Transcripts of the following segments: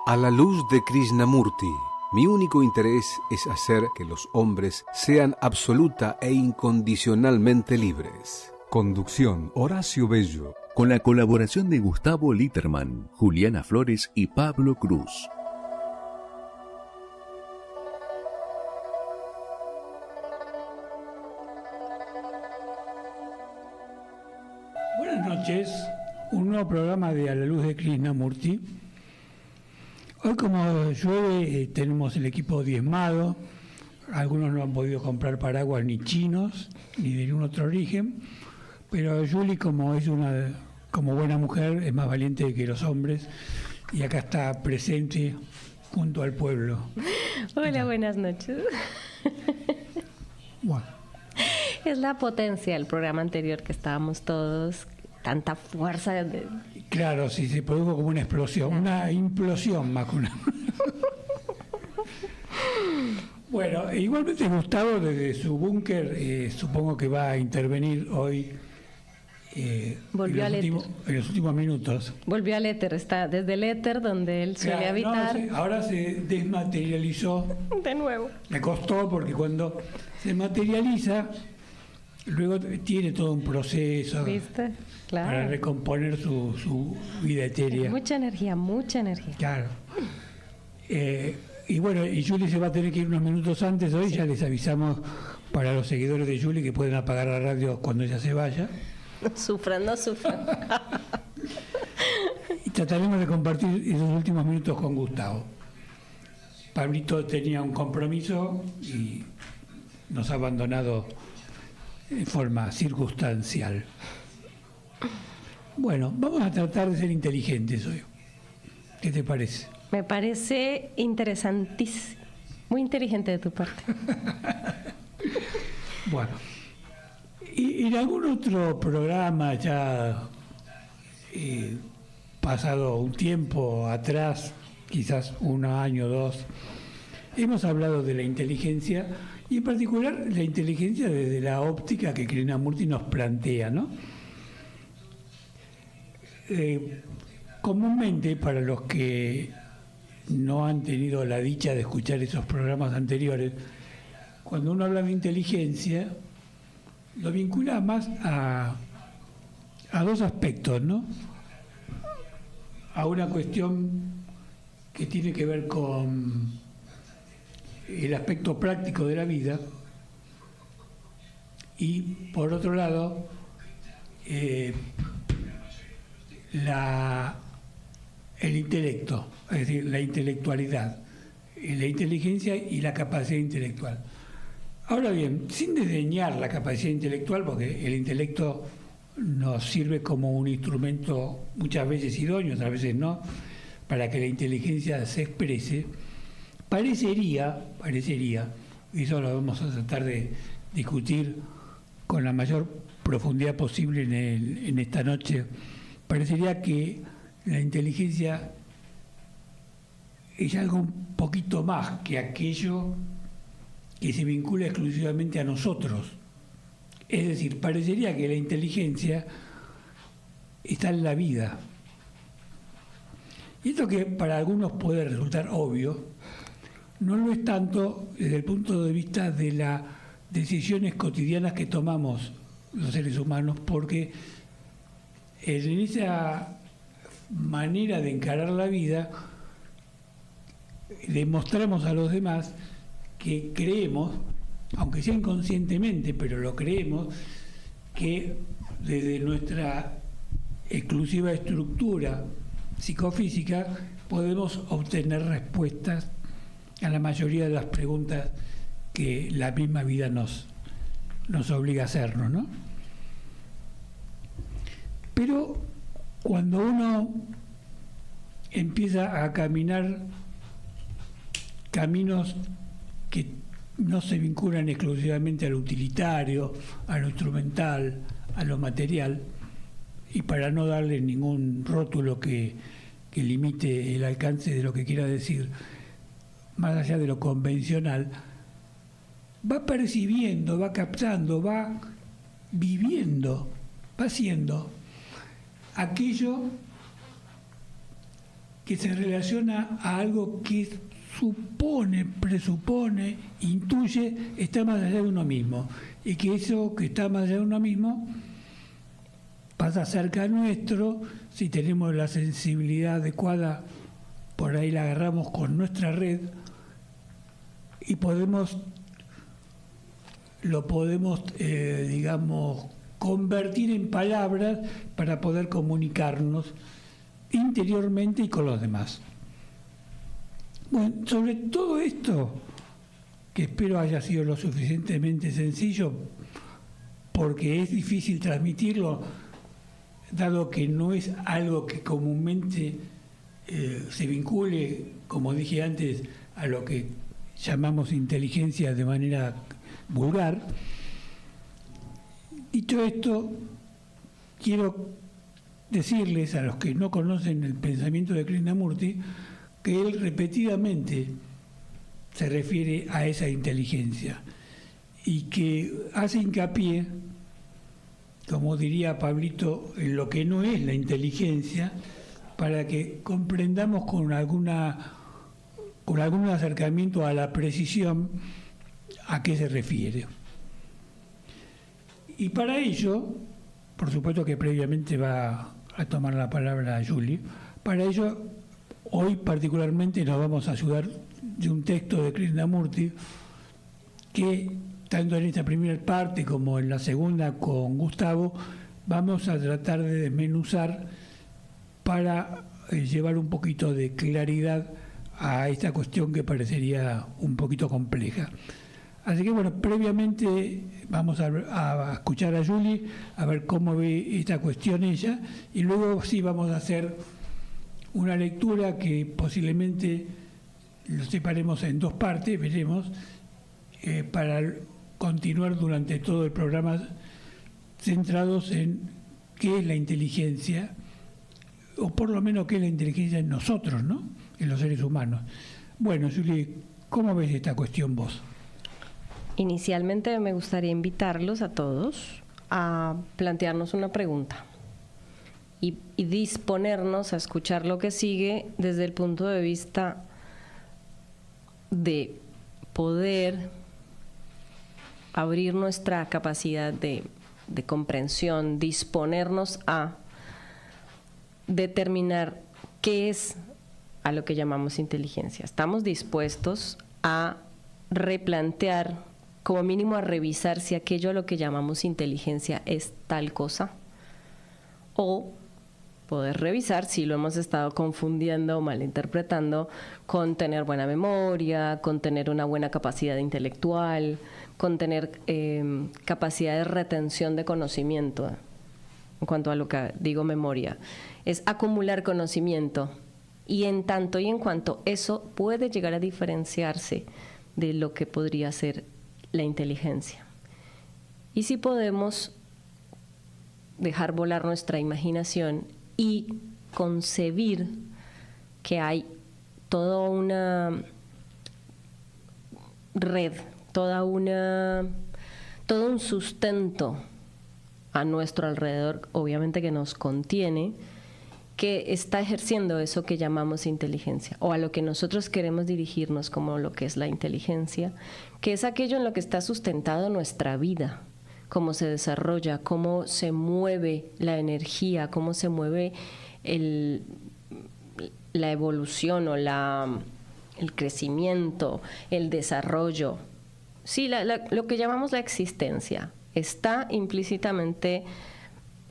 A la luz de Krishnamurti, mi único interés es hacer que los hombres sean absoluta e incondicionalmente libres. Conducción: Horacio Bello. Con la colaboración de Gustavo Litterman, Juliana Flores y Pablo Cruz. Buenas noches, un nuevo programa de A la luz de Krishnamurti. Hoy, como llueve, tenemos el equipo diezmado. Algunos no han podido comprar paraguas ni chinos, ni de ningún otro origen. Pero Julie, como buena mujer, es más valiente que los hombres. Y acá está presente junto al pueblo. Hola, buenas noches. Bueno. Es la potencia del programa anterior que estábamos todos, tanta fuerza. Claro, sí, se produjo como una explosión, una implosión más que una. Bueno, igualmente Gustavo desde su búnker supongo que va a intervenir hoy en los últimos minutos. Volvió al éter, está desde el éter donde él suele habitar. No, ahora se desmaterializó. De nuevo. Le costó porque cuando se materializa, luego tiene todo un proceso. ¿Viste? Claro. Para recomponer su vida etérea. Mucha energía, mucha energía. Claro. Y bueno, y Julie se va a tener que ir unos minutos antes hoy, sí. Ya les avisamos para los seguidores de Julie que pueden apagar la radio cuando ella se vaya. No sufran. Y trataremos de compartir esos últimos minutos con Gustavo. Pablito tenía un compromiso y nos ha abandonado en forma circunstancial. Bueno, vamos a tratar de ser inteligentes hoy. ¿Qué te parece? Me parece interesantísimo. Muy inteligente de tu parte. Bueno, y en algún otro programa ya pasado un tiempo atrás, quizás un año o dos, hemos hablado de la inteligencia y en particular la inteligencia desde la óptica que Krishnamurti nos plantea, ¿no? Comúnmente, para los que no han tenido la dicha de escuchar esos programas anteriores, cuando uno habla de inteligencia, lo vincula más a dos aspectos, ¿no? A una cuestión que tiene que ver con el aspecto práctico de la vida y, por otro lado, el intelecto, es decir, la intelectualidad, la inteligencia y la capacidad intelectual. Ahora bien, sin desdeñar la capacidad intelectual, porque el intelecto nos sirve como un instrumento muchas veces idóneo, otras veces no, para que la inteligencia se exprese, parecería, y eso lo vamos a tratar de discutir con la mayor profundidad posible en esta noche, parecería que la inteligencia es algo un poquito más que aquello que se vincula exclusivamente a nosotros. Es decir, parecería que la inteligencia está en la vida. Y esto que para algunos puede resultar obvio, no lo es tanto desde el punto de vista de las decisiones cotidianas que tomamos los seres humanos, porque en esa manera de encarar la vida demostramos a los demás que creemos, aunque sea inconscientemente, pero lo creemos, que desde nuestra exclusiva estructura psicofísica podemos obtener respuestas a la mayoría de las preguntas que la misma vida nos obliga a hacernos, ¿no? Pero cuando uno empieza a caminar caminos que no se vinculan exclusivamente a lo utilitario, a lo instrumental, a lo material, y para no darle ningún rótulo que limite el alcance de lo que quiera decir, más allá de lo convencional, va percibiendo, va captando, va viviendo, va siendo aquello que se relaciona a algo que supone, presupone, intuye, está más allá de uno mismo. Y que eso que está más allá de uno mismo pasa cerca nuestro, si tenemos la sensibilidad adecuada, por ahí la agarramos con nuestra red y lo podemos, digamos, convertir en palabras para poder comunicarnos interiormente y con los demás. Bueno, sobre todo esto, que espero haya sido lo suficientemente sencillo, porque es difícil transmitirlo, dado que no es algo que comúnmente se vincule, como dije antes, a lo que llamamos inteligencia de manera vulgar. Dicho esto, quiero decirles a los que no conocen el pensamiento de Krishnamurti que él repetidamente se refiere a esa inteligencia y que hace hincapié, como diría Pablito, en lo que no es la inteligencia, para que comprendamos con algún acercamiento a la precisión a qué se refiere. Y para ello, por supuesto que previamente va a tomar la palabra Julie, para ello hoy particularmente nos vamos a ayudar de un texto de Krishnamurti que, tanto en esta primera parte como en la segunda con Gustavo, vamos a tratar de desmenuzar para llevar un poquito de claridad a esta cuestión que parecería un poquito compleja. Así que bueno, previamente vamos a escuchar a Julie, a ver cómo ve esta cuestión ella, y luego sí vamos a hacer una lectura que posiblemente lo separemos en dos partes, veremos, para continuar durante todo el programa centrados en qué es la inteligencia, o por lo menos qué es la inteligencia en nosotros, ¿no?, en los seres humanos. Bueno, Julie, ¿cómo ves esta cuestión vos? Inicialmente me gustaría invitarlos a todos a plantearnos una pregunta y disponernos a escuchar lo que sigue desde el punto de vista de poder abrir nuestra capacidad de comprensión, disponernos a determinar qué es a lo que llamamos inteligencia. Estamos dispuestos a replantear, como mínimo a revisar si aquello a lo que llamamos inteligencia es tal cosa, o poder revisar si lo hemos estado confundiendo o malinterpretando con tener buena memoria, con tener una buena capacidad intelectual, con tener capacidad de retención de conocimiento. En cuanto a lo que digo memoria, es acumular conocimiento, y en tanto y en cuanto eso puede llegar a diferenciarse de lo que podría ser la inteligencia. Y si podemos dejar volar nuestra imaginación y concebir que hay toda una red, todo un sustento a nuestro alrededor, obviamente que nos contiene, que está ejerciendo eso que llamamos inteligencia, o a lo que nosotros queremos dirigirnos como lo que es la inteligencia, que es aquello en lo que está sustentado nuestra vida, cómo se desarrolla, cómo se mueve la energía, cómo se mueve la evolución o el crecimiento, el desarrollo. Sí, lo que llamamos la existencia está implícitamente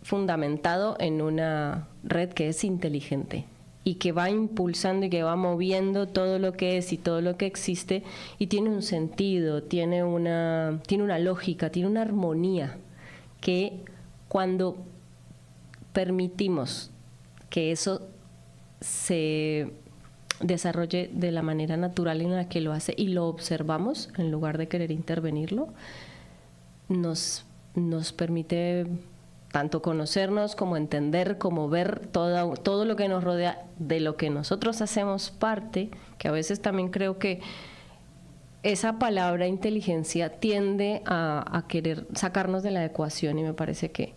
fundamentado en una red que es inteligente y que va impulsando y que va moviendo todo lo que es y todo lo que existe, y tiene un sentido, tiene una lógica, tiene una armonía, que cuando permitimos que eso se desarrolle de la manera natural en la que lo hace y lo observamos en lugar de querer intervenirlo, nos permite tanto conocernos como entender, como ver todo lo que nos rodea, de lo que nosotros hacemos parte, que a veces también creo que esa palabra inteligencia tiende a querer sacarnos de la ecuación, y me parece que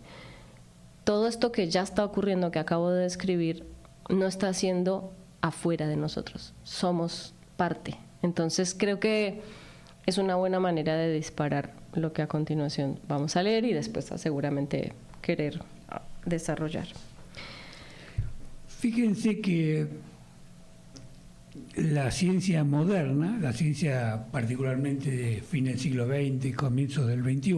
todo esto que ya está ocurriendo, que acabo de describir, no está siendo afuera de nosotros, somos parte. Entonces creo que es una buena manera de disparar lo que a continuación vamos a leer y después a seguramente querer desarrollar. Fíjense que la ciencia moderna, la ciencia particularmente de fin del siglo XX y comienzos del XXI,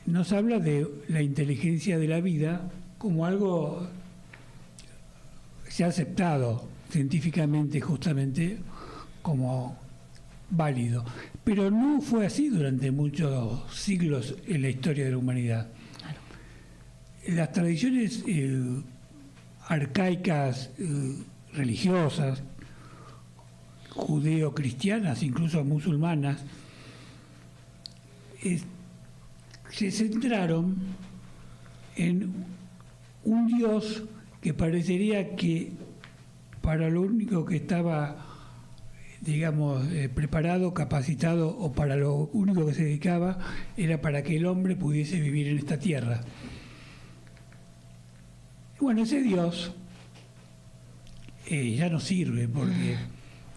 nos habla de la inteligencia de la vida como algo se ha aceptado científicamente justamente como válido. Pero no fue así durante muchos siglos en la historia de la humanidad. Claro. Las tradiciones arcaicas, religiosas, judeo-cristianas, incluso musulmanas, se centraron en un Dios que parecería que para lo único que estaba, digamos, preparado, capacitado, o para lo único que se dedicaba, era para que el hombre pudiese vivir en esta tierra. Bueno, ese Dios ya no sirve porque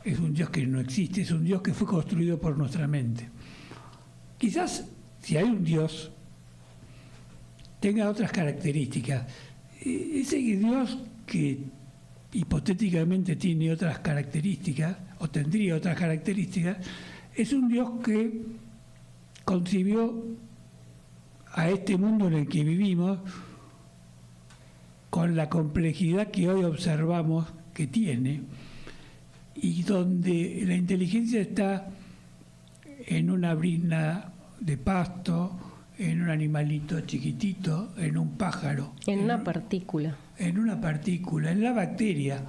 es un Dios que no existe, es un Dios que fue construido por nuestra mente. Quizás si hay un Dios tenga otras características. Ese Dios que hipotéticamente tiene otras características o tendría otras características, es un Dios que concibió a este mundo en el que vivimos con la complejidad que hoy observamos que tiene, y donde la inteligencia está en una brizna de pasto, en un animalito chiquitito, en un pájaro. En una partícula. En una partícula, en la bacteria,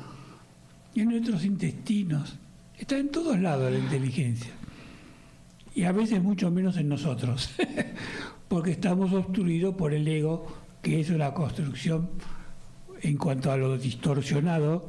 en nuestros intestinos. Está en todos lados la inteligencia. Y a veces mucho menos en nosotros, porque estamos obstruidos por el ego, que es una construcción en cuanto a lo distorsionado,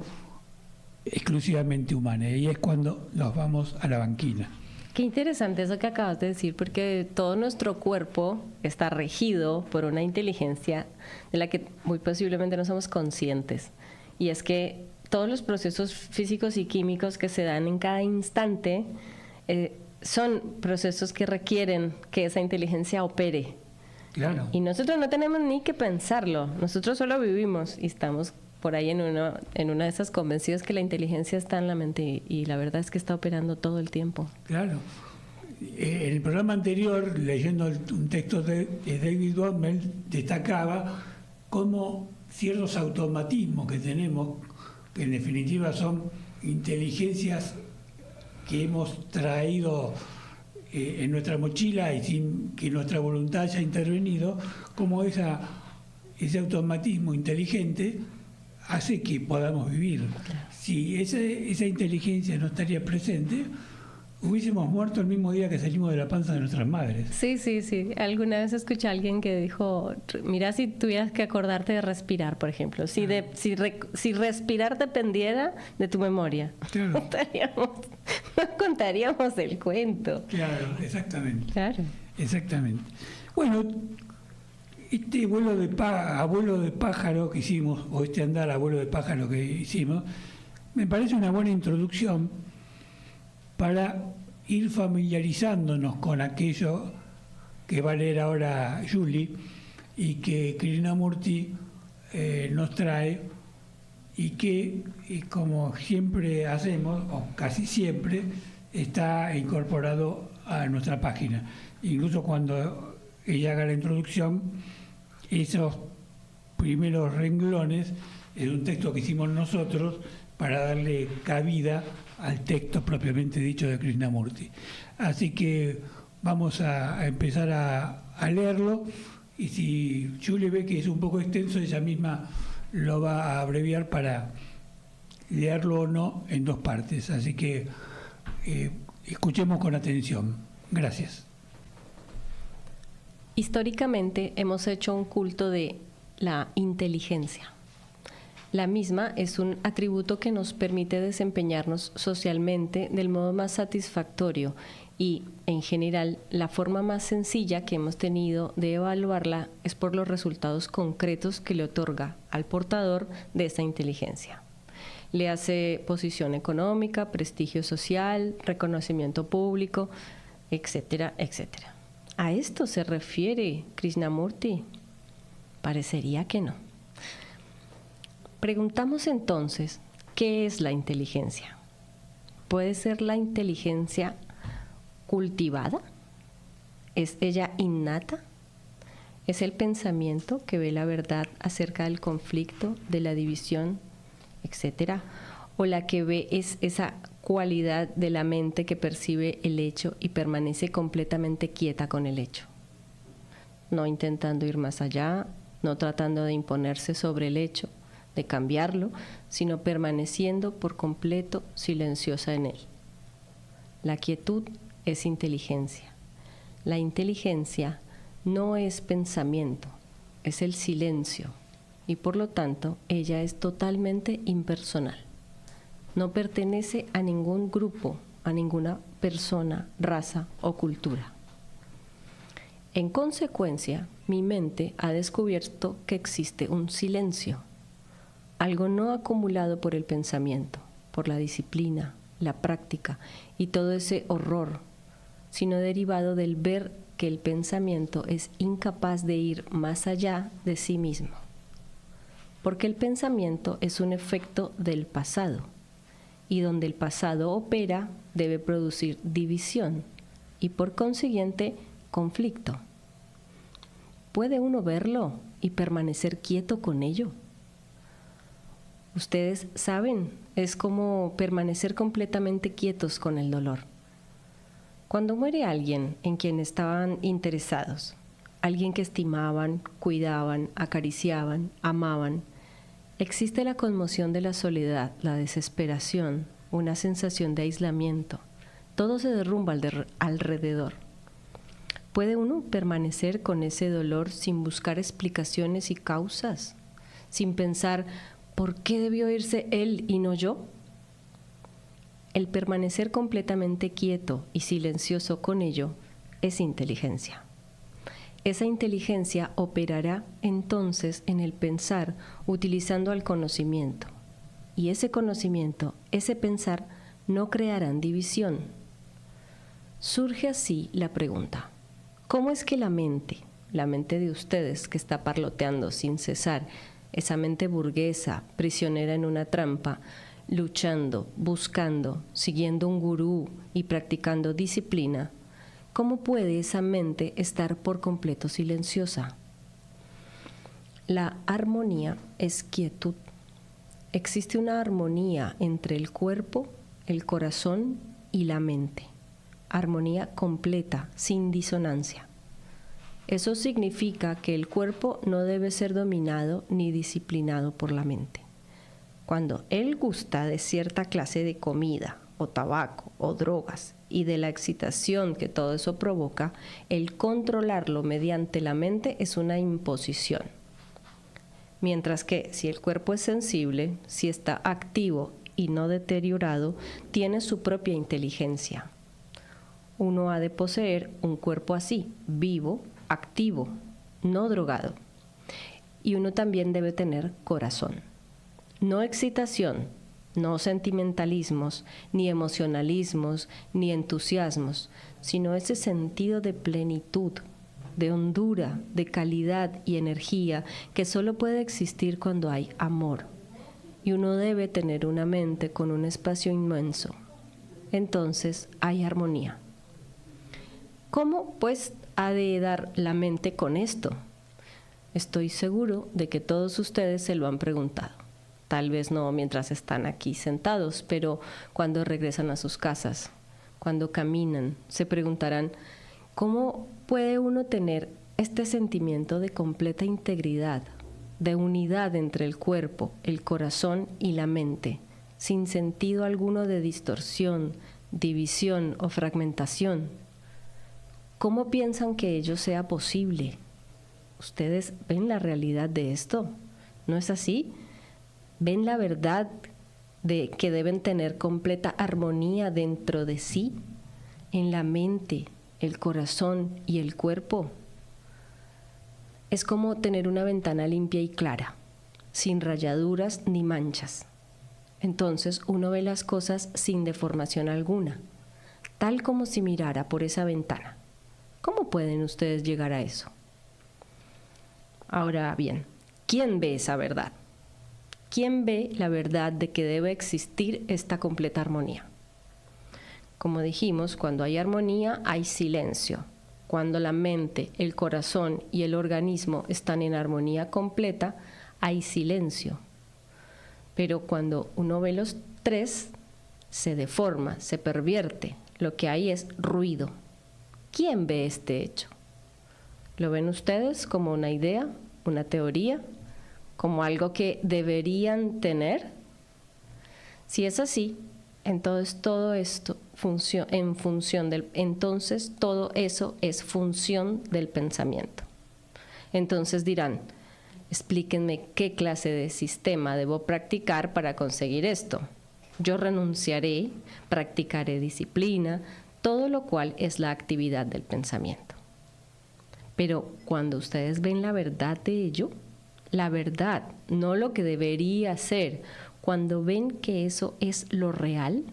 exclusivamente humana. Y es cuando nos vamos a la banquina. Qué interesante eso que acabas de decir, porque todo nuestro cuerpo está regido por una inteligencia de la que muy posiblemente no somos conscientes. Y es que todos los procesos físicos y químicos que se dan en cada instante son procesos que requieren que esa inteligencia opere. Claro. Y nosotros no tenemos ni que pensarlo, nosotros solo vivimos y estamos por ahí en una de esas convencidos que la inteligencia está en la mente y la verdad es que está operando todo el tiempo. Claro. En el programa anterior, leyendo un texto de David Waldman, destacaba cómo ciertos automatismos que tenemos, que en definitiva son inteligencias que hemos traído en nuestra mochila y sin que nuestra voluntad haya intervenido, como ese automatismo inteligente hace que podamos vivir. Si esa inteligencia no estaría presente, hubiésemos muerto el mismo día que salimos de la panza de nuestras madres. Sí. Alguna vez escuché a alguien que dijo, mira, si tuvieras que acordarte de respirar, por ejemplo, si respirar dependiera de tu memoria, claro, no contaríamos el cuento. Claro, exactamente. Claro. Exactamente. Bueno, este abuelo de pájaro que hicimos, o este andar abuelo de pájaro que hicimos, me parece una buena introducción para ir familiarizándonos con aquello que va a leer ahora Julie y que Krishnamurti nos trae, y que, como siempre hacemos, o casi siempre, está incorporado a nuestra página. Incluso cuando ella haga la introducción, esos primeros renglones es un texto que hicimos nosotros para darle cabida al texto propiamente dicho de Krishnamurti. Así que vamos a empezar a leerlo, y si Julie ve que es un poco extenso, ella misma lo va a abreviar para leerlo o no en dos partes. Así que escuchemos con atención. Gracias. Históricamente hemos hecho un culto de la inteligencia. La misma es un atributo que nos permite desempeñarnos socialmente del modo más satisfactorio y, en general, la forma más sencilla que hemos tenido de evaluarla es por los resultados concretos que le otorga al portador de esa inteligencia. le hace posición económica, prestigio social, reconocimiento público, etcétera, etcétera. ¿A esto se refiere Krishnamurti? Parecería que no. Preguntamos entonces, ¿qué es la inteligencia? ¿Puede ser la inteligencia cultivada? ¿Es ella innata? ¿Es el pensamiento que ve la verdad acerca del conflicto, de la división, etcétera? ¿O la que ve es esa cualidad de la mente que percibe el hecho y permanece completamente quieta con el hecho? No intentando ir más allá, no tratando de imponerse sobre el hecho, de cambiarlo, sino permaneciendo por completo silenciosa en él. La quietud es inteligencia. La inteligencia no es pensamiento, es el silencio, y por lo tanto ella es totalmente impersonal. No pertenece a ningún grupo, a ninguna persona, raza o cultura. En consecuencia, mi mente ha descubierto que existe un silencio, algo no acumulado por el pensamiento, por la disciplina, la práctica y todo ese horror, sino derivado del ver que el pensamiento es incapaz de ir más allá de sí mismo. Porque el pensamiento es un efecto del pasado, y donde el pasado opera debe producir división y por consiguiente conflicto. ¿Puede uno verlo y permanecer quieto con ello? Ustedes saben, es como permanecer completamente quietos con el dolor. Cuando muere alguien en quien estaban interesados, alguien que estimaban, cuidaban, acariciaban, amaban, existe la conmoción de la soledad, la desesperación, una sensación de aislamiento. Todo se derrumba alrededor. ¿Puede uno permanecer con ese dolor sin buscar explicaciones y causas? Sin pensar, ¿por qué debió irse él y no yo? El permanecer completamente quieto y silencioso con ello es inteligencia. Esa inteligencia operará entonces en el pensar utilizando al conocimiento. Y ese conocimiento, ese pensar, no crearán división. Surge así la pregunta: ¿cómo es que la mente de ustedes que está parloteando sin cesar, esa mente burguesa, prisionera en una trampa, luchando, buscando, siguiendo un gurú y practicando disciplina, cómo puede esa mente estar por completo silenciosa? La armonía es quietud. Existe una armonía entre el cuerpo, el corazón y la mente. Armonía completa, sin disonancia. Eso significa que el cuerpo no debe ser dominado ni disciplinado por la mente. Cuando él gusta de cierta clase de comida, o tabaco, o drogas, y de la excitación que todo eso provoca, el controlarlo mediante la mente es una imposición. Mientras que si el cuerpo es sensible, si está activo y no deteriorado, tiene su propia inteligencia. Uno ha de poseer un cuerpo así, vivo, activo, no drogado. Y uno también debe tener corazón. No excitación, no sentimentalismos, ni emocionalismos, ni entusiasmos, sino ese sentido de plenitud, de hondura, de calidad y energía que solo puede existir cuando hay amor. Y uno debe tener una mente con un espacio inmenso. Entonces hay armonía. ¿Cómo, pues, ha de dar la mente con esto? Estoy seguro de que todos ustedes se lo han preguntado. Tal vez no mientras están aquí sentados, pero cuando regresan a sus casas, cuando caminan, se preguntarán, ¿cómo puede uno tener este sentimiento de completa integridad, de unidad entre el cuerpo, el corazón y la mente, sin sentido alguno de distorsión, división o fragmentación? ¿Cómo piensan que ello sea posible? ¿Ustedes ven la realidad de esto? ¿No es así? ¿Ven la verdad de que deben tener completa armonía dentro de sí, en la mente, el corazón y el cuerpo? Es como tener una ventana limpia y clara, sin rayaduras ni manchas. Entonces uno ve las cosas sin deformación alguna, tal como si mirara por esa ventana. ¿Cómo pueden ustedes llegar a eso? Ahora bien, ¿quién ve esa verdad? ¿Quién ve la verdad de que debe existir esta completa armonía? Como dijimos, cuando hay armonía hay silencio. Cuando la mente, el corazón y el organismo están en armonía completa, hay silencio. Pero cuando uno ve los tres, se deforma, se pervierte. Lo que hay es ruido. ¿Quién ve este hecho? ¿Lo ven ustedes como una idea, una teoría, como algo que deberían tener? Si es así, entonces todo esto entonces todo eso es función del pensamiento. Entonces dirán, explíquenme qué clase de sistema debo practicar para conseguir esto. Yo renunciaré, practicaré disciplina, todo lo cual es la actividad del pensamiento. Pero cuando ustedes ven la verdad de ello, la verdad, no lo que debería ser, cuando ven que eso es lo real,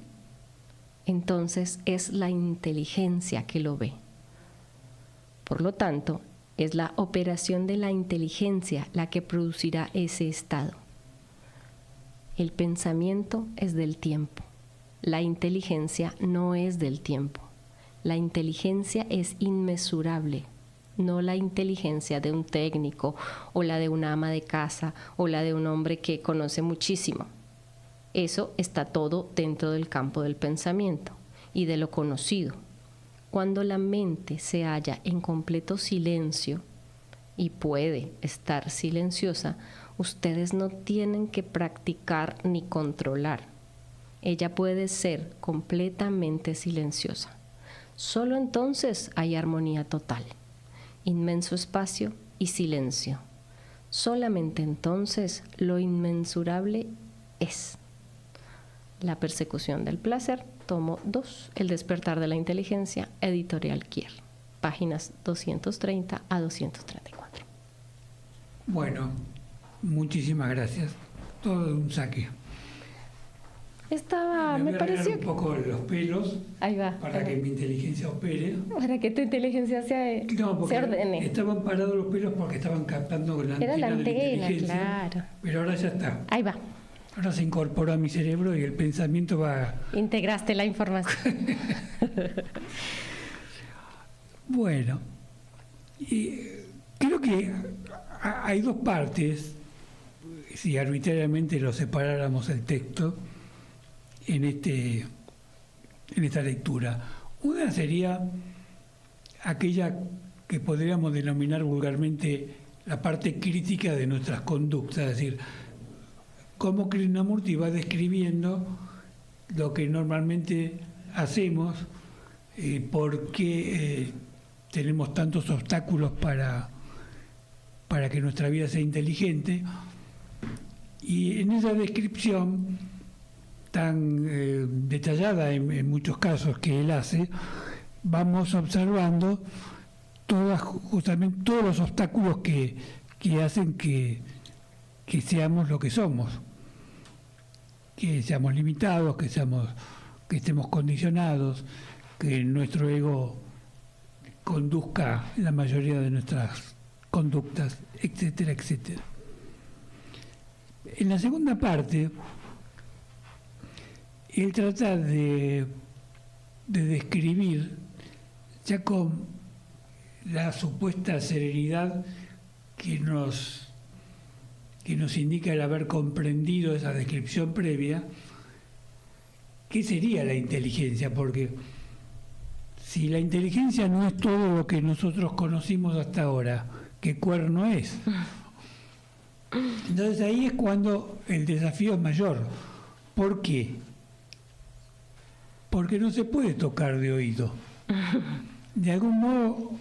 entonces es la inteligencia que lo ve. Por lo tanto, es la operación de la inteligencia la que producirá ese estado. El pensamiento es del tiempo. La inteligencia no es del tiempo. La inteligencia es inmesurable, no la inteligencia de un técnico o la de una ama de casa o la de un hombre que conoce muchísimo. Eso está todo dentro del campo del pensamiento y de lo conocido. Cuando la mente se halla en completo silencio, y puede estar silenciosa, ustedes no tienen que practicar ni controlar. Ella puede ser completamente silenciosa. Solo entonces hay armonía total, inmenso espacio y silencio. Solamente entonces lo inmensurable es. La persecución del placer, tomo 2, El despertar de la inteligencia, editorial Kier, páginas 230 a 234. Bueno, muchísimas gracias. Todo un saque. Me voy a pareció arreglar un poco los pelos ahí va, para que mi inteligencia opere. para que tu inteligencia No, porque se ordene. estaban parados los pelos porque estaban captando la Era la antena de la antena, inteligencia. claro. Pero ahora ya está. Ahí va. Ahora se incorporó a mi cerebro y el pensamiento va... Integraste la información. Bueno, y creo que hay dos partes, si arbitrariamente lo separáramos el texto en esta lectura. Una sería aquella que podríamos denominar vulgarmente la parte crítica de nuestras conductas, es decir, cómo Krishnamurti va describiendo lo que normalmente hacemos, por qué tenemos tantos obstáculos para que nuestra vida sea inteligente. Y en esa descripción tan detallada en muchos casos que él hace, vamos observando justamente todos los obstáculos que hacen que seamos lo que somos, que seamos limitados, que estemos condicionados, que nuestro ego conduzca la mayoría de nuestras conductas, etcétera, etcétera. En la segunda parte, él trata de describir, ya con la supuesta serenidad que nos indica el haber comprendido esa descripción previa, ¿qué sería la inteligencia? Porque si la inteligencia no es todo lo que nosotros conocimos hasta ahora, ¿qué cuerno es? Entonces ahí es cuando el desafío es mayor. ¿Por qué? Porque no se puede tocar de oído. De algún modo,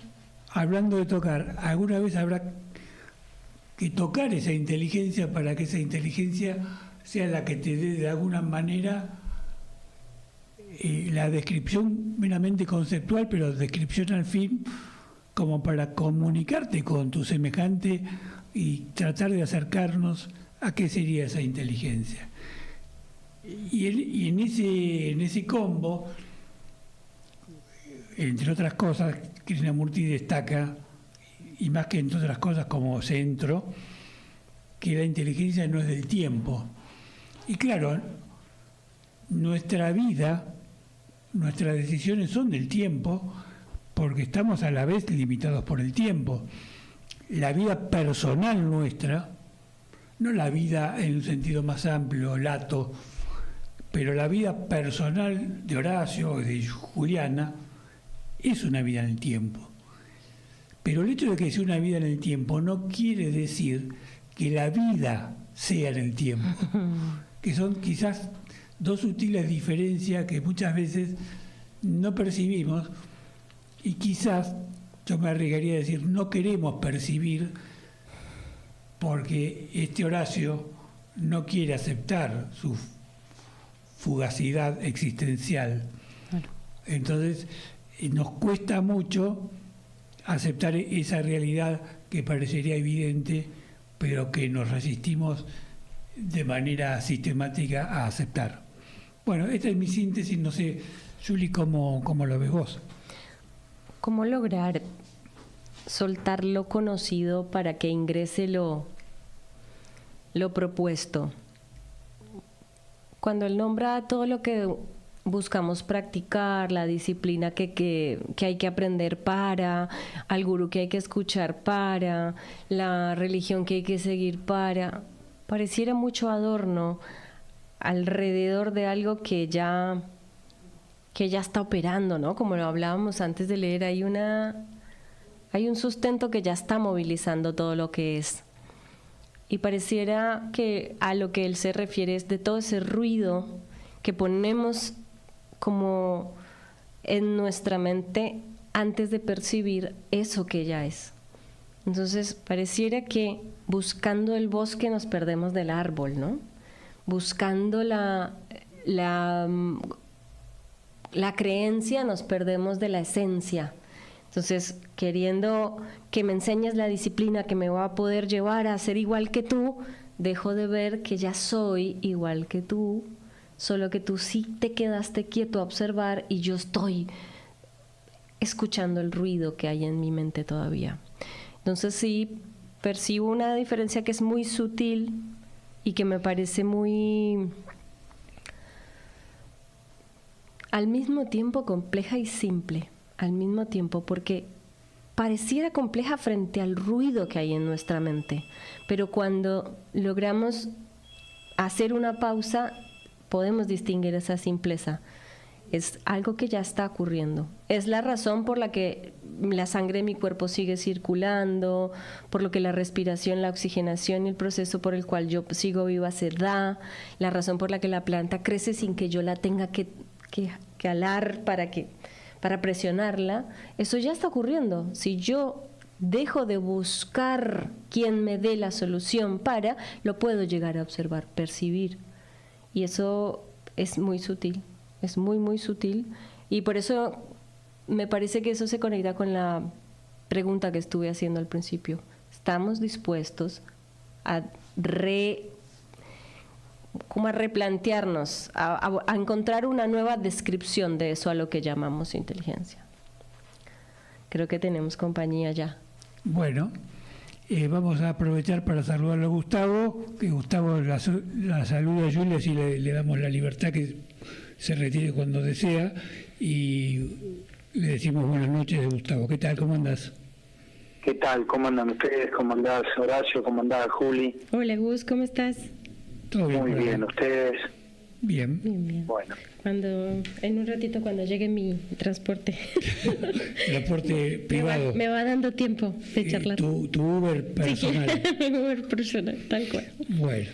hablando de tocar, alguna vez habrá que tocar esa inteligencia para que esa inteligencia sea la que te dé de alguna manera la descripción meramente conceptual, pero descripción al fin, como para comunicarte con tu semejante y tratar de acercarnos a qué sería esa inteligencia. Y en ese combo, entre otras cosas, Krishnamurti destaca, y más que entre otras cosas como centro, que la inteligencia no es del tiempo. Y claro, nuestra vida, nuestras decisiones son del tiempo, porque estamos a la vez limitados por el tiempo. La vida personal nuestra, no la vida en un sentido más amplio, lato, pero la vida personal de Horacio, de Juliana, es una vida en el tiempo. Pero el hecho de que sea una vida en el tiempo no quiere decir que la vida sea en el tiempo, que son quizás dos sutiles diferencias que muchas veces no percibimos y quizás, yo me arriesgaría a decir, no queremos percibir porque este Horacio no quiere aceptar su fugacidad existencial. Claro. Entonces, nos cuesta mucho aceptar esa realidad que parecería evidente, pero que nos resistimos de manera sistemática a aceptar. Bueno, esta es mi síntesis, no sé, Juli, ¿cómo lo ves vos? ¿Cómo lograr soltar lo conocido para que ingrese lo propuesto? Cuando él nombra todo lo que buscamos practicar, la disciplina que hay que aprender para, al gurú que hay que escuchar para, la religión que hay que seguir para, pareciera mucho adorno alrededor de algo que ya está operando, ¿no? Como lo hablábamos antes de leer, hay un sustento que ya está movilizando todo lo que es. Y pareciera que a lo que él se refiere es de todo ese ruido que ponemos como en nuestra mente antes de percibir eso que ya es. Entonces pareciera que buscando el bosque nos perdemos del árbol, ¿no? Buscando la creencia nos perdemos de la esencia. Entonces, queriendo que me enseñes la disciplina que me va a poder llevar a ser igual que tú, dejo de ver que ya soy igual que tú, solo que tú sí te quedaste quieto a observar y yo estoy escuchando el ruido que hay en mi mente todavía. Entonces sí, percibo una diferencia que es muy sutil y que me parece muy, al mismo tiempo compleja y simple, al mismo tiempo, porque pareciera compleja frente al ruido que hay en nuestra mente, pero cuando logramos hacer una pausa, podemos distinguir esa simpleza. Es algo que ya está ocurriendo. Es la razón por la que la sangre de mi cuerpo sigue circulando, por lo que la respiración, la oxigenación y el proceso por el cual yo sigo viva se da, la razón por la que la planta crece sin que yo la tenga que alar para presionarla. Eso ya está ocurriendo. Si yo dejo de buscar quien me dé la solución lo puedo llegar a observar, percibir. Y eso es muy sutil. Es muy, muy sutil, y por eso me parece que eso se conecta con la pregunta que estuve haciendo al principio. ¿Estamos dispuestos a replantearnos, a encontrar una nueva descripción de eso a lo que llamamos inteligencia? Creo que tenemos compañía ya. Bueno, vamos a aprovechar para saludarlo a Gustavo, que Gustavo la saluda a Julia, así le damos la libertad que se retire cuando desea, y le decimos buenas noches, Gustavo. ¿Qué tal? ¿Cómo andás? ¿Qué tal? ¿Cómo andan ustedes? ¿Cómo andás, Horacio? ¿Cómo andás, Juli? Hola, Gus, ¿cómo estás? Todo bien. Muy bien, ¿ustedes? Bien. Bien. Bueno. En un ratito, cuando llegue mi transporte. Transporte privado. Me va dando tiempo de charlar. Tu Uber personal. Sí, Uber personal, tal cual. Bueno.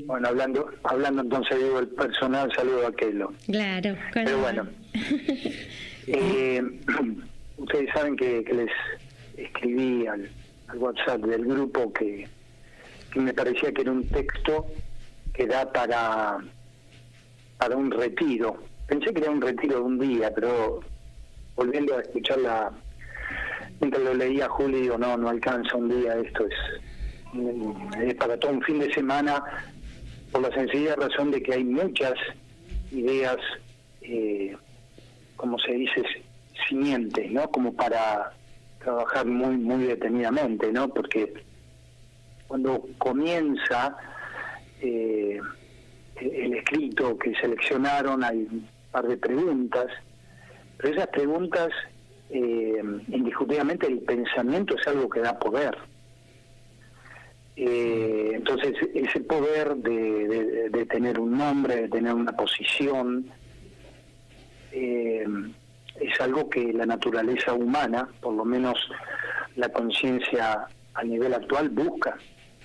Bueno, hablando entonces digo el personal, saludo a Kelo. Claro. Pero bueno, ustedes saben que les escribí al WhatsApp del grupo que me parecía que era un texto que da para un retiro. Pensé que era un retiro de un día, pero volviendo a escucharla mientras lo leía, Juli, digo, no alcanza un día, esto es para todo un fin de semana, por la sencilla razón de que hay muchas ideas, como se dice, simientes, ¿no? Como para trabajar muy muy detenidamente, ¿no? Porque cuando comienza el escrito que seleccionaron hay un par de preguntas, pero esas preguntas, indiscutiblemente el pensamiento es algo que da poder. Entonces ese poder de tener un nombre, de tener una posición, es algo que la naturaleza humana, por lo menos la conciencia a nivel actual, busca,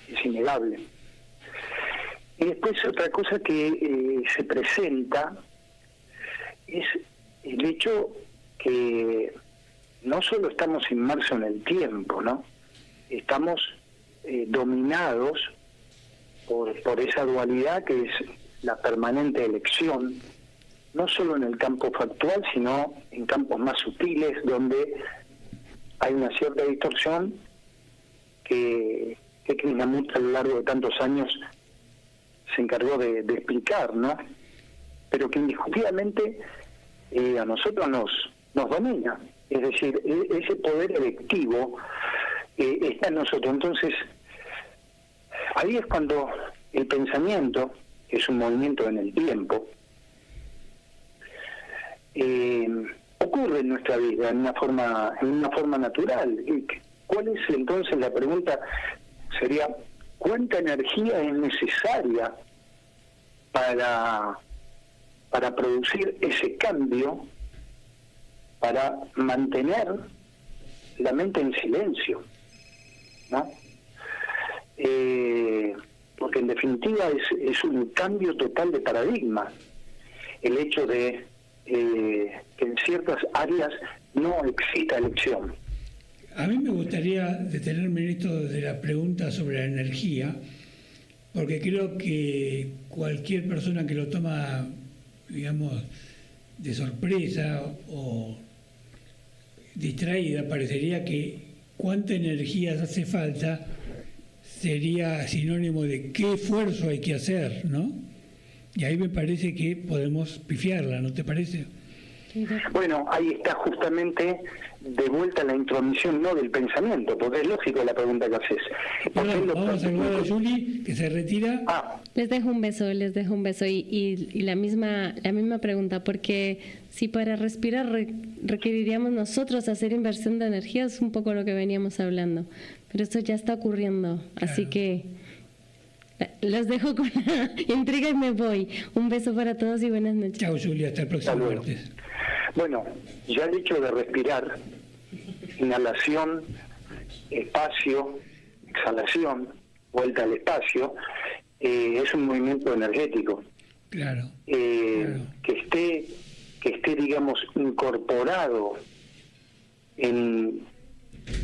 es innegable. Y después otra cosa que se presenta es el hecho que no solo estamos inmersos en el tiempo, ¿no? Estamos dominados por esa dualidad que es la permanente elección, no solo en el campo factual, sino en campos más sutiles, donde hay una cierta distorsión que Krishnamurti a lo largo de tantos años se encargó de explicar, ¿no? Pero que indiscutiblemente a nosotros nos domina. Es decir, ese poder electivo está en nosotros. Entonces, ahí es cuando el pensamiento, que es un movimiento en el tiempo, ocurre en nuestra vida en una forma natural. ¿Y cuál es entonces la pregunta? Sería, ¿cuánta energía es necesaria para producir ese cambio, para mantener la mente en silencio, ¿no? Porque en definitiva es un cambio total de paradigma el hecho de que en ciertas áreas no exista elección. A mí me gustaría detenerme en esto de la pregunta sobre la energía, porque creo que cualquier persona que lo toma, digamos, de sorpresa o distraída, parecería que cuánta energía hace falta sería sinónimo de qué esfuerzo hay que hacer, ¿no? Y ahí me parece que podemos pifiarla, ¿no te parece? Bueno, ahí está justamente de vuelta la intromisión, no del pensamiento, porque es lógico la pregunta que haces. Bueno, vamos a saludar a Juli, que se retira. Les dejo un beso y la misma pregunta, porque si para respirar requeriríamos nosotros hacer inversión de energía, es un poco lo que veníamos hablando, pero esto ya está ocurriendo, claro. Así que los dejo con la intriga y me voy. Un beso para todos y buenas noches. Chao, Julia, hasta el próximo martes. Bueno, ya el hecho de respirar, inhalación, espacio, exhalación, vuelta al espacio, es un movimiento energético. Claro. Que esté, digamos, incorporado en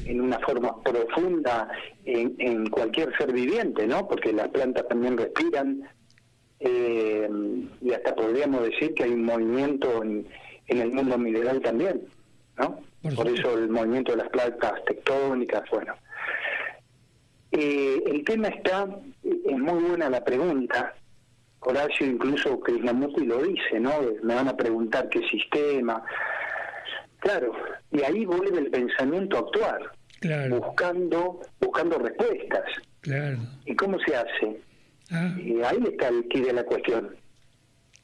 una forma profunda en cualquier ser viviente, ¿no? Porque las plantas también respiran, y hasta podríamos decir que hay un movimiento en el mundo mineral también, ¿no? Por eso el movimiento de las placas tectónicas, bueno. El tema es muy buena la pregunta. Horacio, incluso Krishnamurti lo dice, ¿no? Me van a preguntar qué sistema. Claro, y ahí vuelve el pensamiento a actuar, claro. buscando respuestas. Claro. ¿Y cómo se hace? Ahí está el quid de la cuestión.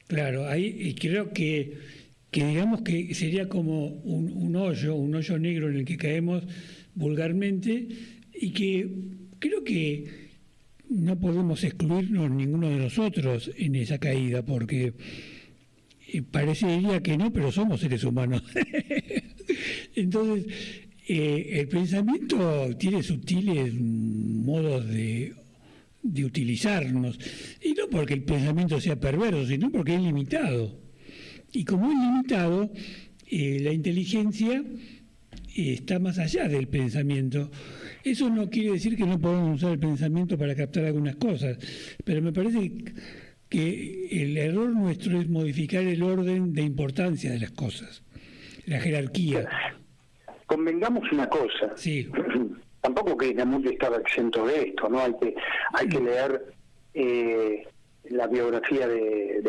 Claro, ahí y creo que digamos que sería como un hoyo negro en el que caemos vulgarmente, y que creo que no podemos excluirnos ninguno de nosotros en esa caída, porque parecería que no, pero somos seres humanos. Entonces, el pensamiento tiene sutiles modos de utilizarnos, y no porque el pensamiento sea perverso, sino porque es limitado. Y como es limitado, la inteligencia está más allá del pensamiento. Eso no quiere decir que no podamos usar el pensamiento para captar algunas cosas, pero me parece que el error nuestro es modificar el orden de importancia de las cosas, la jerarquía. Convengamos una cosa. Sí. Tampoco que Krishnamurti estaba exento de esto, ¿no? Hay que leer la biografía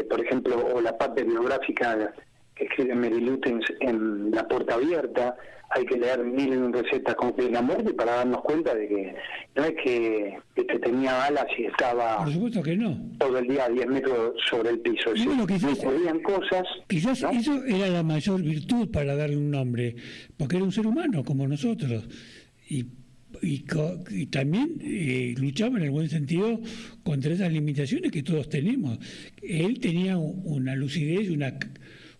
por ejemplo, o la parte biográfica que escribe Mary Lutens en La Puerta Abierta. Hay que leer 1001 recetas con la muerte para darnos cuenta de que no es que tenía alas y estaba, por supuesto que no, todo el día a 10 metros sobre el piso. Y bueno, quizás cosas, quizás ¿no? Eso era la mayor virtud para darle un nombre, porque era un ser humano como nosotros, y también luchaba en el buen sentido contra esas limitaciones que todos tenemos. Él tenía una lucidez, una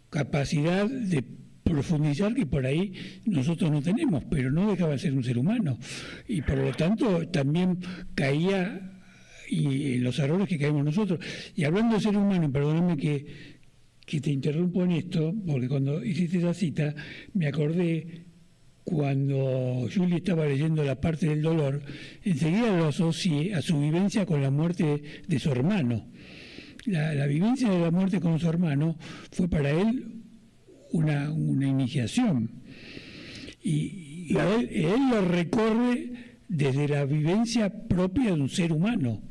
capacidad de profundizar que por ahí nosotros no tenemos, pero no dejaba de ser un ser humano, y por lo tanto también caía en los errores que caemos nosotros. Y hablando de ser humano, perdóname que te interrumpo en esto, porque cuando hiciste esa cita me acordé cuando Julie estaba leyendo la parte del dolor, enseguida lo asocié a su vivencia con la muerte de su hermano. La vivencia de la muerte con su hermano fue para él una iniciación, y él lo recorre desde la vivencia propia de un ser humano.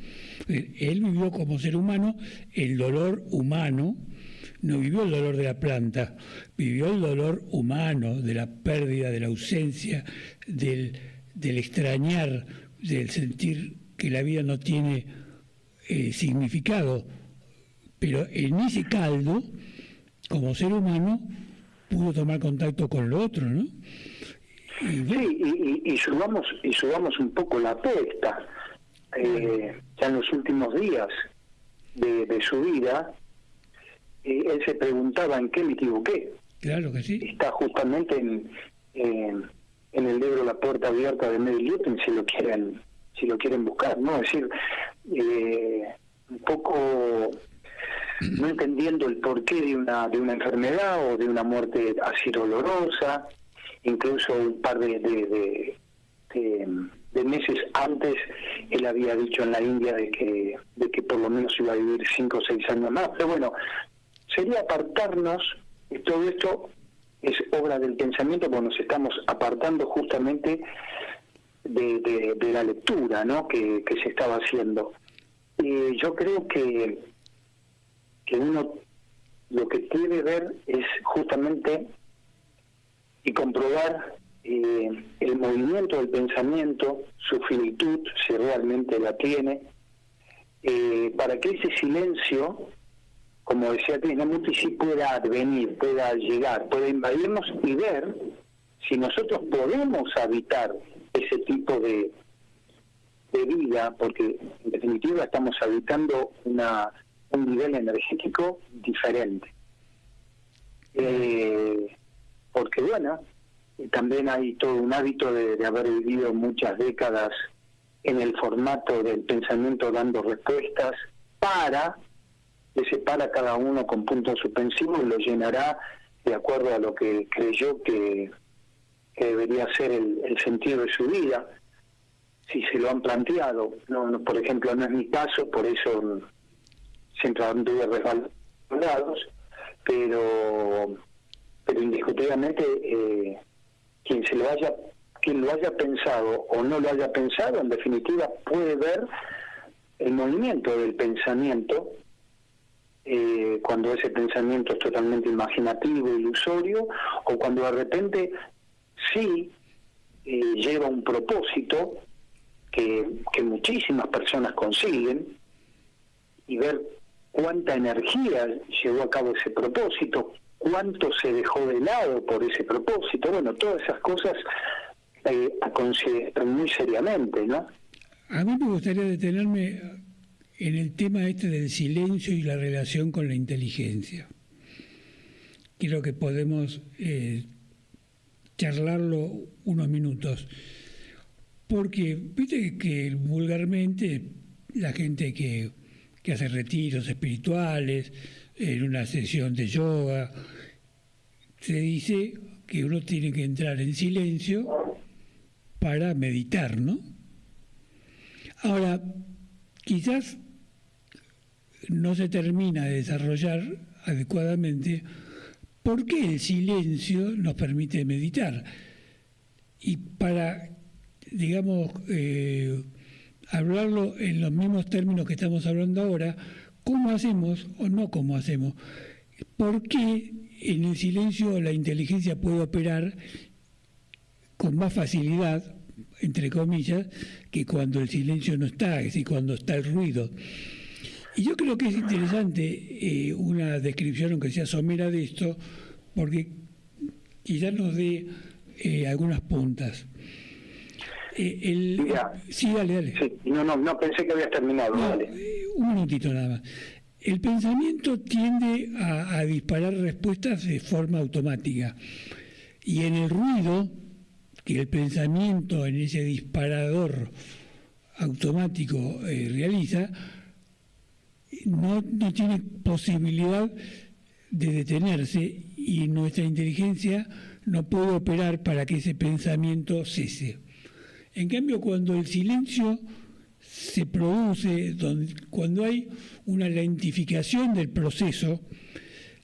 Él vivió como ser humano el dolor humano, no vivió el dolor de la planta, vivió el dolor humano de la pérdida, de la ausencia, del extrañar, del sentir que la vida no tiene significado. Pero en ese caldo, como ser humano, pudo tomar contacto con lo otro, ¿no? Y subamos un poco la apuesta. Ya en los últimos días de su vida, él se preguntaba en qué me equivoqué. Claro que sí. Está justamente en el libro La Puerta Abierta de Mary Lutens, si lo quieren buscar, ¿no? Es decir, un poco no entendiendo el porqué de una enfermedad o de una muerte así dolorosa. Incluso un par de meses antes él había dicho en la India de que por lo menos iba a vivir 5 o 6 años más. Pero bueno, sería apartarnos, y todo esto es obra del pensamiento, porque nos estamos apartando justamente de la lectura, ¿no?, que se estaba haciendo. Yo creo que uno lo que debe ver es justamente y comprobar el movimiento del pensamiento, su finitud, si realmente la tiene, para que ese silencio, como decía Krishnamurti, sí pueda advenir, pueda llegar, pueda invadirnos y ver si nosotros podemos habitar ese tipo de vida, porque en definitiva estamos habitando un nivel energético diferente. Porque bueno, también hay todo un hábito de haber vivido muchas décadas en el formato del pensamiento dando respuestas que separa cada uno con puntos suspensivos y lo llenará de acuerdo a lo que creyó que debería ser el sentido de su vida, si se lo han planteado. No, por ejemplo, no es mi caso, por eso siempre anduve resbalados, pero indiscutiblemente quien lo haya pensado o no lo haya pensado, en definitiva puede ver el movimiento del pensamiento, cuando ese pensamiento es totalmente imaginativo, ilusorio, o cuando de repente sí lleva un propósito que muchísimas personas consiguen, y ver cuánta energía llevó a cabo ese propósito, cuánto se dejó de lado por ese propósito. Bueno, todas esas cosas a considerar muy seriamente, ¿no? A mí me gustaría detenerme en el tema del silencio y la relación con la inteligencia. Creo que podemos charlarlo unos minutos, porque viste que vulgarmente la gente que hace retiros espirituales, en una sesión de yoga, se dice que uno tiene que entrar en silencio para meditar, ¿no? Ahora, quizás no se termina de desarrollar adecuadamente por qué el silencio nos permite meditar. Y para, digamos, hablarlo en los mismos términos que estamos hablando ahora, ¿cómo hacemos o no cómo hacemos? ¿Por qué en el silencio la inteligencia puede operar con más facilidad, entre comillas, que cuando el silencio no está, es decir, cuando está el ruido? Y yo creo que es interesante una descripción, aunque sea somera, de esto, porque quizás nos dé algunas puntas. Sí, dale. Sí, no, pensé que habías terminado. No, dale. Un minutito nada más. El pensamiento tiende a disparar respuestas de forma automática. Y en el ruido que el pensamiento en ese disparador automático realiza, no tiene posibilidad de detenerse, y nuestra inteligencia no puede operar para que ese pensamiento cese. En cambio, cuando el silencio se produce, cuando hay una lentificación del proceso,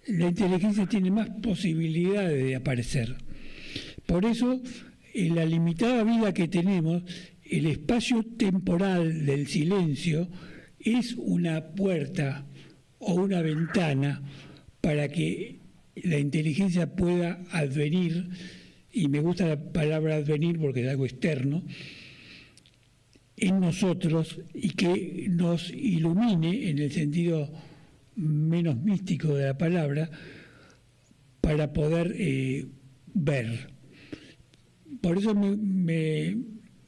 la inteligencia tiene más posibilidades de aparecer. Por eso, en la limitada vida que tenemos, el espacio temporal del silencio es una puerta o una ventana para que la inteligencia pueda advenir, y me gusta la palabra advenir porque es algo externo, en nosotros, y que nos ilumine en el sentido menos místico de la palabra, para poder ver. Por eso me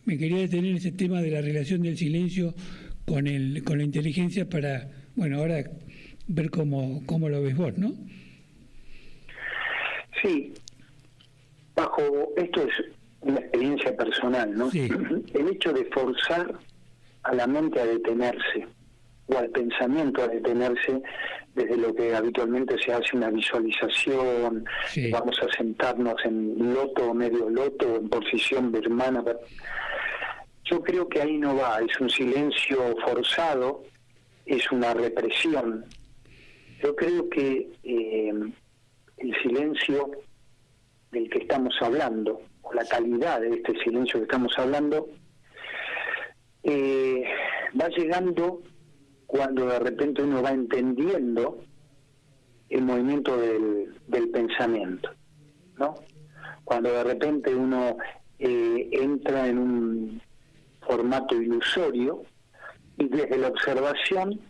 quería detener en ese tema de la relación del silencio con la inteligencia, para, bueno, ahora ver cómo lo ves vos, ¿no? Sí, esto es una experiencia personal, ¿no? Sí. El hecho de forzar a la mente a detenerse, o al pensamiento a detenerse, desde lo que habitualmente se hace una visualización, sí. Vamos a sentarnos en loto o medio loto, en posición birmana. Yo creo que ahí no va, es un silencio forzado, es una represión. Yo creo que el silencio del que estamos hablando, o la calidad de este silencio que estamos hablando, va llegando cuando de repente uno va entendiendo el movimiento del pensamiento, ¿no? Cuando de repente uno entra en un formato ilusorio y desde la observación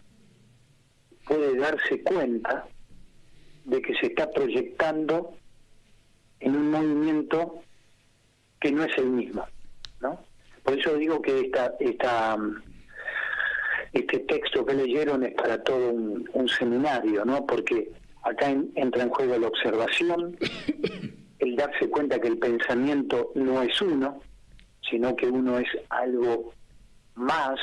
puede darse cuenta de que se está proyectando en un movimiento que no es el mismo, ¿no? Por eso digo que este texto que leyeron es para todo un seminario, ¿no? Porque acá entra en juego la observación, el darse cuenta que el pensamiento no es uno, sino que uno es algo más,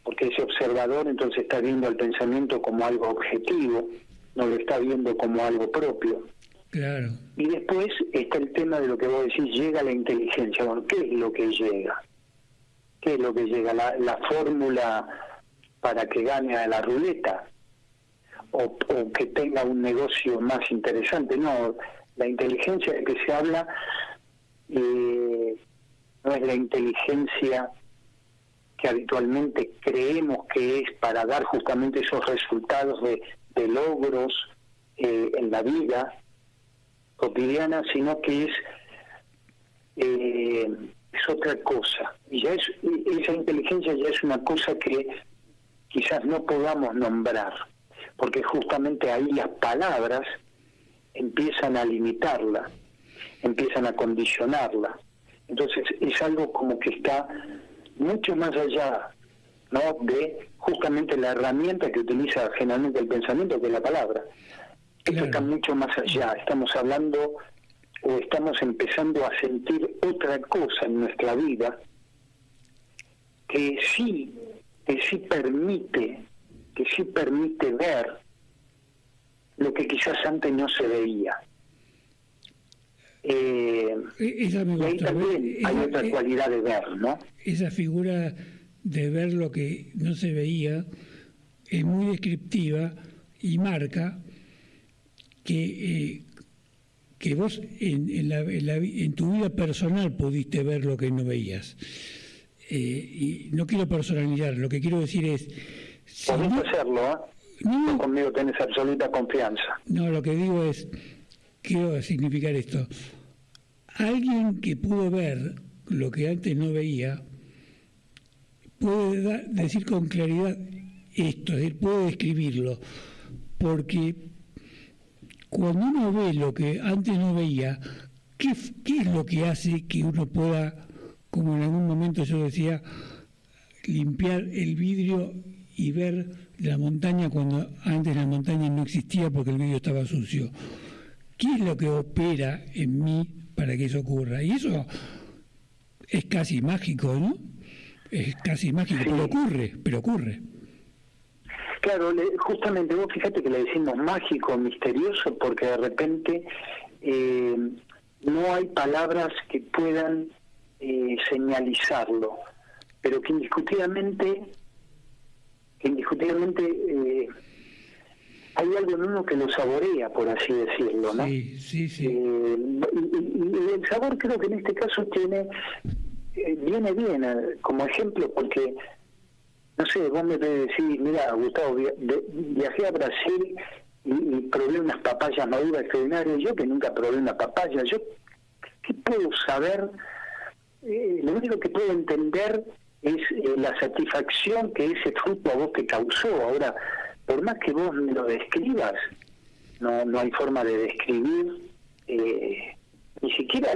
porque ese observador entonces está viendo al pensamiento como algo objetivo, no lo está viendo como algo propio. Claro. Y después está el tema de lo que vos decís, llega la inteligencia. Bueno, ¿qué es lo que llega? ¿Qué es lo que llega? ¿La fórmula para que gane a la ruleta? ¿O que tenga un negocio más interesante? No, la inteligencia de que se habla no es la inteligencia que habitualmente creemos que es para dar justamente esos resultados de logros en la vida cotidiana, sino que es otra cosa. Y ya esa inteligencia ya es una cosa que quizás no podamos nombrar, porque justamente ahí las palabras empiezan a limitarla, empiezan a condicionarla. Entonces es algo como que está mucho más allá, ¿no?, de justamente la herramienta que utiliza generalmente el pensamiento, que es la palabra. Esto está mucho más allá. Estamos hablando, o estamos empezando a sentir otra cosa en nuestra vida que sí permite ver lo que quizás antes no se veía. Y ahí también hay otra cualidad de ver, ¿no? Esa figura de ver lo que no se veía es muy descriptiva y marca que vos en tu vida personal pudiste ver lo que no veías. Y no quiero personalizar, lo que quiero decir es, Podés no, hacerlo, ¿eh? no, Tú conmigo tenés absoluta confianza. no, lo que digo es, quiero significar esto. Alguien que pudo ver lo que antes no veía, puede decir con claridad esto, es decir, puede describirlo, porque cuando uno ve lo que antes no veía, ¿qué es lo que hace que uno pueda, como en algún momento yo decía, limpiar el vidrio y ver la montaña cuando antes la montaña no existía porque el vidrio estaba sucio? ¿Qué es lo que opera en mí para que eso ocurra? Y eso es casi mágico, ¿no? Es casi mágico, Sí. pero ocurre. Claro, justamente vos fíjate que le decimos mágico, misterioso, porque de repente no hay palabras que puedan señalizarlo, pero que indiscutiblemente hay algo en uno que lo saborea, por así decirlo, ¿no? Sí, sí, sí. Y el sabor creo que en este caso viene bien como ejemplo, porque no sé, vos me podés decir, mira, Gustavo, viajé a Brasil y probé unas papayas maduras extraordinarias. Yo que nunca probé una papaya, ¿qué puedo saber? Lo único que puedo entender es la satisfacción que ese fruto a vos te causó. Ahora, por más que vos me lo describas, no hay forma de describir, ni siquiera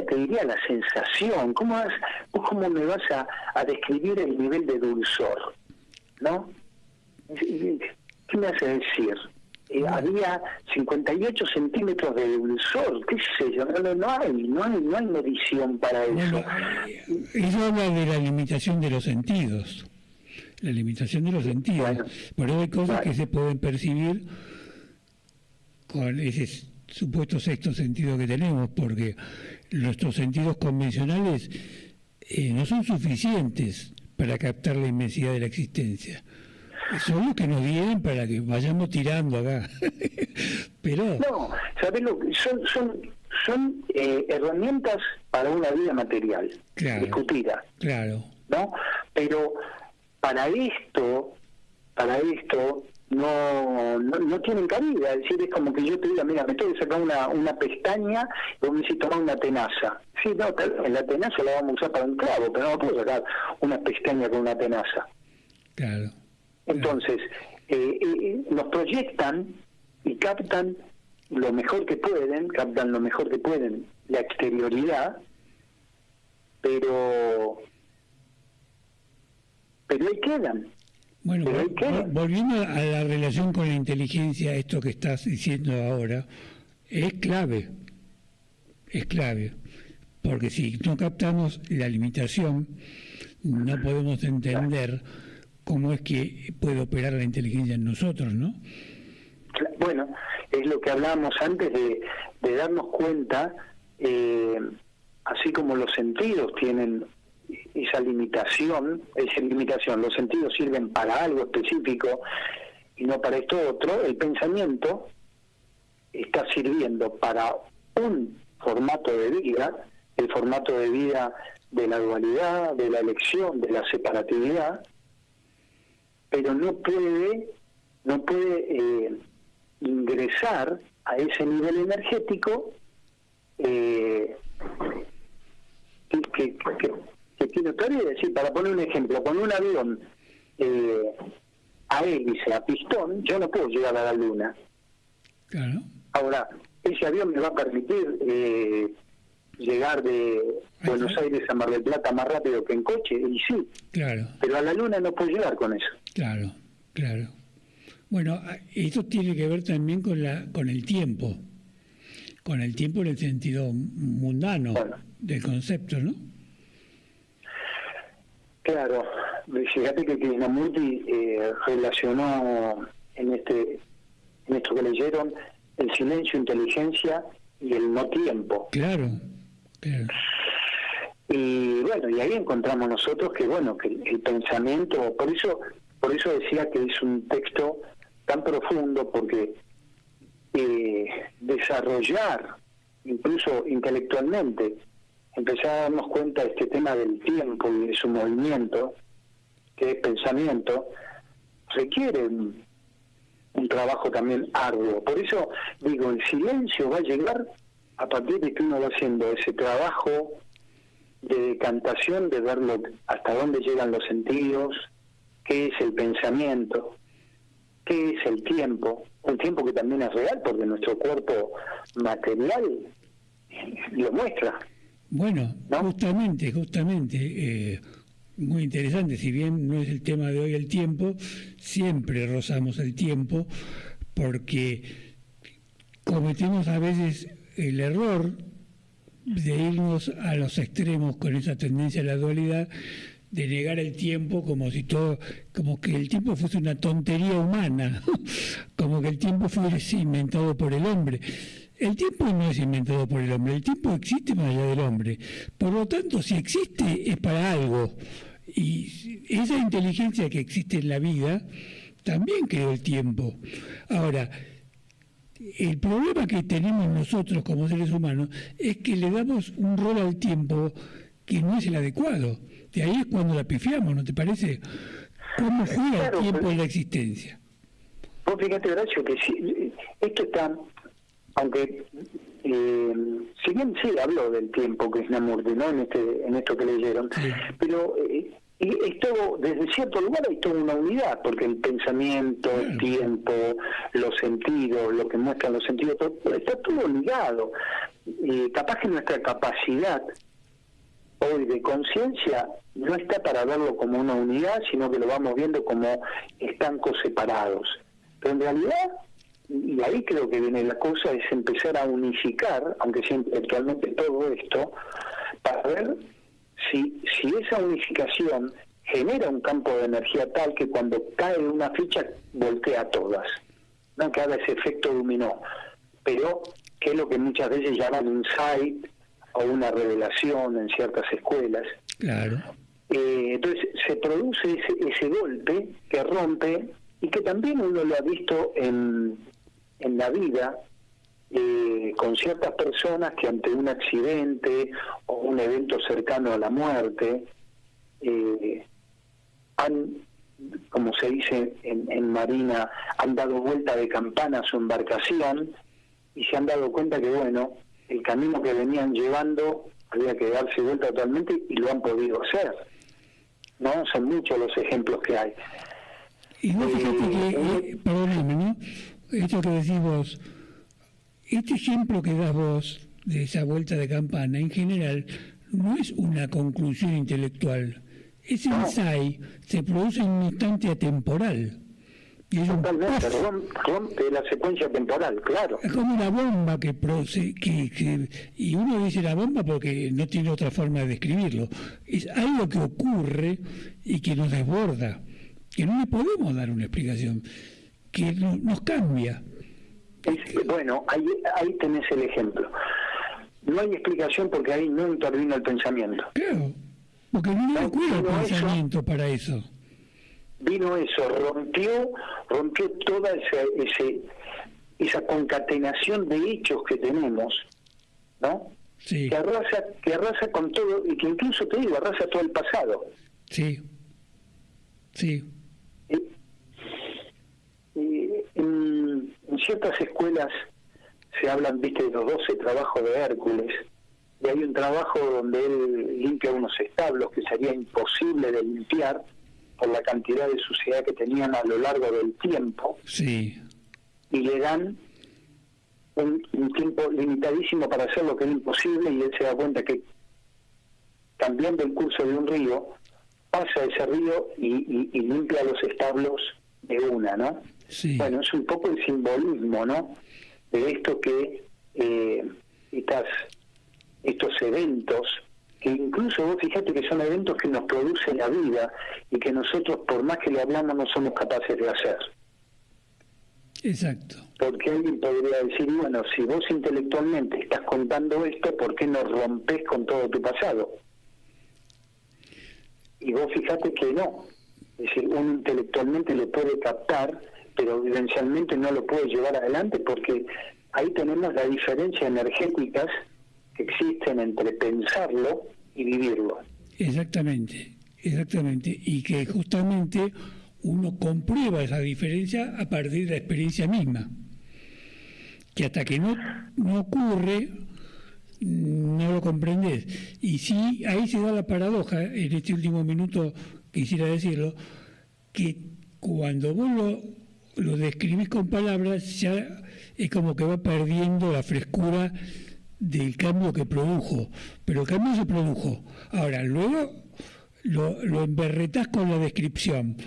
te diría la sensación. ¿Vos cómo me vas a describir el nivel de dulzor? ¿No? ¿Qué me hace decir? Había 58 centímetros de dulzor, qué sé yo, no hay medición para eso. Bueno, eso habla de la limitación de los sentidos. La limitación de los sentidos. Bueno, por eso hay cosas bueno. que se pueden percibir con ese supuesto sexto sentido que tenemos, porque nuestros sentidos convencionales no son suficientes para captar la inmensidad de la existencia. Son los que nos vienen para que vayamos tirando acá. Pero No, ¿sabés lo que son herramientas para una vida material, Claro. discutida, claro, ¿no? Pero para esto no tienen cabida. Es decir, es como que yo te diga, mira, me tengo que sacar una pestaña y vos me decís tomar una tenaza. Sí, no, en la tenaza la vamos a usar para un clavo, pero no puedo sacar una pestaña con una tenaza. claro. Entonces, nos proyectan y captan lo mejor que pueden, la exterioridad, pero ahí quedan. Bueno, Pero hay que- volviendo a la relación con la inteligencia, esto que estás diciendo ahora, es clave, porque si no captamos la limitación, no podemos entender cómo es que puede operar la inteligencia en nosotros, ¿no? Bueno, es lo que hablábamos antes de darnos cuenta, así como los sentidos tienen esa limitación, los sentidos sirven para algo específico y no para esto otro. El pensamiento está sirviendo para un formato de vida, el formato de vida de la dualidad, de la elección, de la separatividad, pero no puede ingresar a ese nivel energético que tiene todavía. Es decir, para poner un ejemplo, con un avión a hélice, a pistón, yo no puedo llegar a la Luna. Claro. Ahora, ese avión me va a permitir llegar de Buenos Aires a Mar del Plata más rápido que en coche, y sí, Claro, pero a la Luna no puedo llegar con eso. claro. Bueno, esto tiene que ver también con el tiempo en el sentido mundano Bueno. del concepto, ¿no? Claro, fíjate que Krishnamurti relacionó en esto que leyeron el silencio, inteligencia y el no tiempo. Claro. Y bueno, y ahí encontramos nosotros que el pensamiento, por eso decía que es un texto tan profundo, porque desarrollar incluso intelectualmente, empezar a darnos cuenta de este tema del tiempo y de su movimiento, que es pensamiento, requiere un trabajo también arduo. Por eso digo, el silencio va a llegar a partir de que uno va haciendo ese trabajo de decantación, de ver hasta dónde llegan los sentidos, qué es el pensamiento, qué es el tiempo, un tiempo que también es real porque nuestro cuerpo material lo muestra. Bueno, ¿no? justamente, muy interesante, si bien no es el tema de hoy el tiempo, siempre rozamos el tiempo porque cometemos a veces el error de irnos a los extremos con esa tendencia a la dualidad, de negar el tiempo como que el tiempo fuese una tontería humana, como que el tiempo fuese inventado por el hombre. El tiempo no es inventado por el hombre, el tiempo existe más allá del hombre. Por lo tanto, si existe es para algo. Y esa inteligencia que existe en la vida también creó el tiempo. Ahora, el problema que tenemos nosotros como seres humanos es que le damos un rol al tiempo que no es el adecuado. De ahí es cuando la pifiamos, ¿no te parece? ¿Cómo juega el tiempo en la existencia? Vos fíjate, Horacio, que esto está, aunque si bien sí habló del tiempo Krishnamurti, ¿no? en esto que leyeron, sí. Pero es todo, desde cierto lugar hay toda una unidad, porque el pensamiento, el tiempo, los sentidos, lo que muestran los sentidos, está todo ligado. Capaz que nuestra capacidad hoy de conciencia no está para verlo como una unidad, sino que lo vamos viendo como estancos separados. Pero en realidad, y ahí creo que viene la cosa, es empezar a unificar, aunque sea intelectualmente, todo esto, para ver si esa unificación genera un campo de energía tal que cuando cae una ficha voltea todas, no que haga ese efecto dominó, pero que es lo que muchas veces llaman insight o una revelación en ciertas escuelas. Claro. Entonces se produce ese golpe que rompe y que también uno lo ha visto en la vida con ciertas personas que ante un accidente o un evento cercano a la muerte han, como se dice en Marina, han dado vuelta de campana a su embarcación y se han dado cuenta que bueno, el camino que venían llevando había que darse vuelta totalmente y lo han podido hacer, ¿no? Son muchos los ejemplos que hay. Y vos fíjate que, perdóname, ¿no? Esto que decís vos, este ejemplo que das vos de esa vuelta de campana, en general, no es una conclusión intelectual. Ese insight se produce en un instante atemporal. Y totalmente, rompe la secuencia temporal, claro. Es como una bomba que produce, y uno dice la bomba porque no tiene otra forma de describirlo. Es algo que ocurre y que nos desborda, que no le podemos dar una explicación, que nos cambia. Bueno, ahí tenés el ejemplo. No hay explicación porque ahí no intervino el pensamiento. Claro, porque no ocurre el pensamiento para eso. Vino eso, rompió toda esa concatenación de hechos que tenemos, ¿no? Sí. Que arrasa con todo y que incluso, te digo, arrasa todo el pasado. Sí. En ciertas escuelas se hablan, viste, de los 12 trabajos de Hércules, y hay un trabajo donde él limpia unos establos que sería imposible de limpiar por la cantidad de suciedad que tenían a lo largo del tiempo. Sí. Y le dan un tiempo limitadísimo para hacer lo que es imposible, y él se da cuenta que cambiando el curso de un río, pasa ese río y limpia los establos de una, ¿no? Sí. Bueno, es un poco el simbolismo, ¿no? De esto que estos eventos, que incluso vos fíjate que son eventos que nos produce la vida y que nosotros, por más que le hablamos, no somos capaces de hacer. Exacto. Porque alguien podría decir, bueno, si vos intelectualmente estás contando esto, ¿por qué no rompés con todo tu pasado? Y vos fíjate que no. Es decir, uno intelectualmente lo puede captar, pero vivencialmente no lo puede llevar adelante, porque ahí tenemos la diferencia energéticas que existen entre pensarlo y vivirlo. Exactamente. Y que justamente uno comprueba esa diferencia a partir de la experiencia misma, que hasta que no ocurre no lo comprendes. Y sí, ahí se da la paradoja, en este último minuto quisiera decirlo, que cuando vos lo describís con palabras, ya es como que va perdiendo la frescura del cambio que produjo, pero el cambio se produjo. Ahora, luego lo emberretás con la descripción,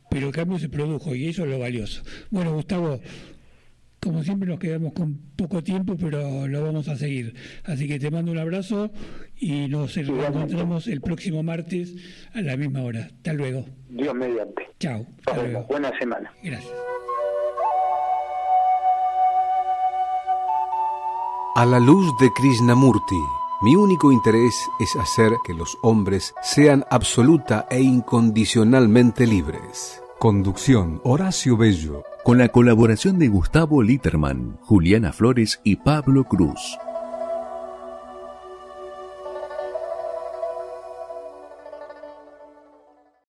pero el cambio se produjo y eso es lo valioso. Bueno, Gustavo, como siempre nos quedamos con poco tiempo, pero lo vamos a seguir. Así que te mando un abrazo y nos encontramos el próximo martes a la misma hora. Hasta luego. Dios mediante. Chao. Nos vemos. Buena semana. Gracias. A la luz de Krishnamurti, mi único interés es hacer que los hombres sean absoluta e incondicionalmente libres. Conducción: Horacio Bello. Con la colaboración de Gustavo Litterman, Juliana Flores y Pablo Cruz.